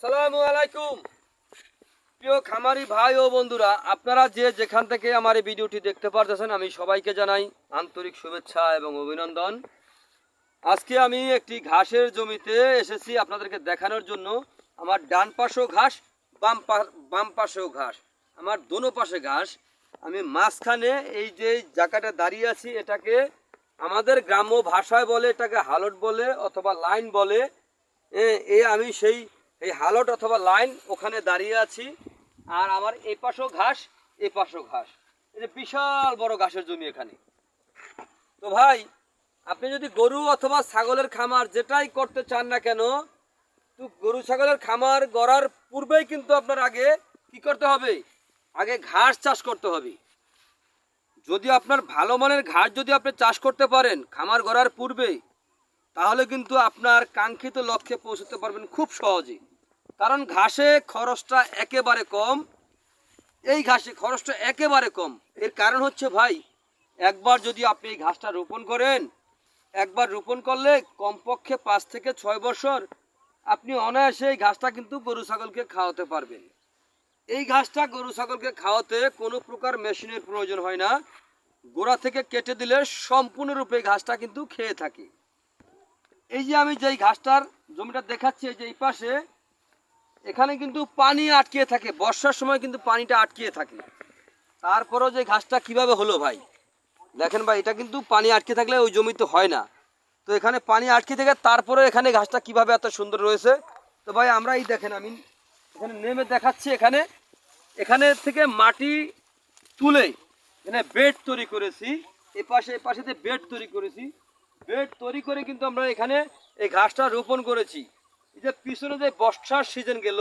আসসালামু আলাইকুম প্রিয় খামারি ভাই ও বন্ধুরা, আপনারা যে যেখান থেকে আমার এই ভিডিওটি দেখতে পারতেছেন, আমি সবাইকে জানাই আন্তরিক শুভেচ্ছা এবং অভিনন্দন। আজকে আমি একটি ঘাসের জমিতে এসেছি আপনাদেরকে দেখানোর জন্য। আমার ডান পাশেও ঘাস, বাম পাশেও ঘাস, আমার দোনো পাশে ঘাস। আমি মাঝখানে এই যে জায়গাটা দাঁড়িয়ে আছি, এটাকে আমাদের গ্রাম্য ভাষায় বলে, এটাকে হালট বলে অথবা লাইন বলে। আমি এই হালট অথবা লাইন ওখানে দাঁড়িয়ে আছি। আর আমার এই পাশেও ঘাস, এই পাশেও ঘাস। এই যে বিশাল বড় ঘাসের জমি এখানে। তো ভাই, আপনি যদি গরু অথবা ছাগলের খামার যেটাই করতে চান না কেন, তো গরু ছাগলের খামার গড়ার পূর্বেই কিন্তু আপনার আগে কি করতে হবে? আগে ঘাস চাষ করতে হবে। যদি আপনার ভালো মানের ঘাস যদি আপনি চাষ করতে পারেন খামার গড়ার পূর্বেই, তাহলে কিন্তু আপনার কাঙ্ক্ষিত লক্ষ্যে পৌঁছতে পারবেন খুব সহজে। কারণ ঘাসে খরচটা একেবারে কম। এই ঘাসে খরচটা একেবারে কম। এর কারণ হচ্ছে ভাই, একবার যদি আপনি এই ঘাসটা রোপণ করেন, একবার রোপণ করলে কমপক্ষে 5 থেকে 6 বছর আপনি অনায়াসে এই ঘাসটা কিন্তু গরু ছাগলকে খাওয়াতে পারবেন। এই ঘাসটা গরু ছাগলকে খাওয়াতে কোনো প্রকার মেশিনের প্রয়োজন হয় না। গোড়া থেকে কেটে দিলে সম্পূর্ণরূপে এই ঘাসটা কিন্তু খেয়ে থাকে। এই যে আমি যেই ঘাসটার জমিটা দেখাচ্ছি, এই যে এই পাশে, এখানে কিন্তু পানি আটকিয়ে থাকে, বর্ষার সময় কিন্তু পানিটা আটকিয়ে থাকে। তারপরেও যে ঘাসটা কিভাবে হলো ভাই, দেখেন ভাই, এটা কিন্তু পানি আটকে থাকলে ওই জমিতে হয় না। তো এখানে পানি আটকে থাকে, তারপরে এখানে ঘাসটা কিভাবে এত সুন্দর রয়েছে। তো ভাই আমরা এই দেখেন, আমি এখানে নেমে দেখাচ্ছি, এখানে এখানে থেকে মাটি তুলে এখানে বেড তৈরি করেছি। এ পাশেতে বেড তৈরি করেছি। বেড তৈরি করে কিন্তু আমরা এখানে এই ঘাসটা রোপণ করেছি। এই যে পিছনে যে বর্ষার সিজন গেল,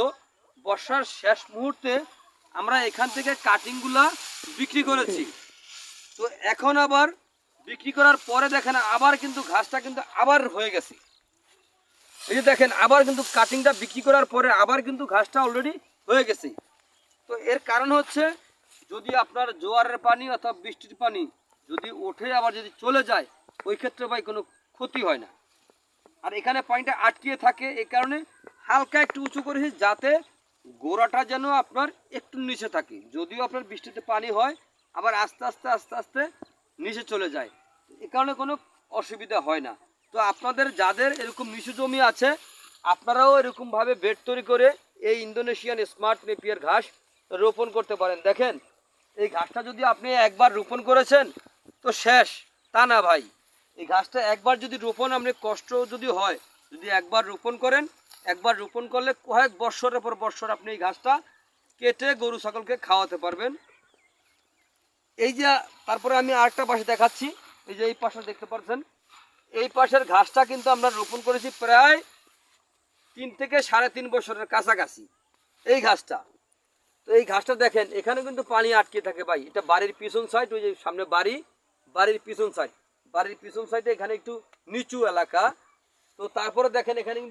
বর্ষার শেষ মুহূর্তে আমরা এখান থেকে কাটিংগুলা বিক্রি করেছি। তো এখন আবার বিক্রি করার পরে দেখেন আবার কিন্তু ঘাসটা কিন্তু আবার হয়ে গেছে। এই যে দেখেন, আবার কিন্তু কাটিংটা বিক্রি করার পরে আবার কিন্তু ঘাসটা অলরেডি হয়ে গেছে। তো এর কারণ হচ্ছে, যদি আপনার জোয়ারের পানি অথবা বৃষ্টির পানি যদি ওঠে আবার যদি চলে যায়, ওই ক্ষেত্রে ভাই কোনো ক্ষতি হয় না। আর এখানে পানিটা আটকিয়ে থাকে, এই কারণে হালকা একটু উঁচু করেছি, যাতে গোড়াটা যেন আপনার একটু নিচে থাকে। যদিও আপনার বৃষ্টিতে পানি হয়, আবার আস্তে আস্তে আস্তে আস্তে নিচে চলে যায়, এই কারণে কোনো অসুবিধা হয় না। তো আপনাদের যাদের এরকম নিচু জমি আছে, আপনারাও এরকমভাবে বেড তৈরি করে এই ইন্দোনেশিয়ান স্মার্ট নেপিয়ার ঘাস রোপণ করতে পারেন। দেখেন, এই ঘাসটা যদি আপনি একবার রোপণ করেছেন তো শেষ, তা না ভাই। এই ঘাসটা একবার যদি রোপণ, আপনি কষ্ট যদি হয়, যদি একবার রোপণ করেন, একবার রোপণ করলে কয়েক বৎসরের পর বৎসর আপনি এই ঘাসটা কেটে গরু ছাগলকে খাওয়াতে পারবেন। এই যে তারপরে আমি আরেকটা পাশে দেখাচ্ছি, এই যে এই পাশে দেখতে পাচ্ছেন, এই পাশের ঘাসটা কিন্তু আমরা রোপণ করেছি প্রায় 3 থেকে 3.5 বছরের কাছাকাছি এই ঘাসটা। তো এই ঘাসটা দেখেন, এখানে কিন্তু পানি আটকে থাকে ভাই। এটা বাড়ির পিছন সাইড, ওই যে সামনে বাড়ি, বাড়ির পিছন সাইড, বাড়ির পিছন সাইডে এখানে একটু নিচু এলাকা। তো তারপরে দেখেন এখানে কিন্তু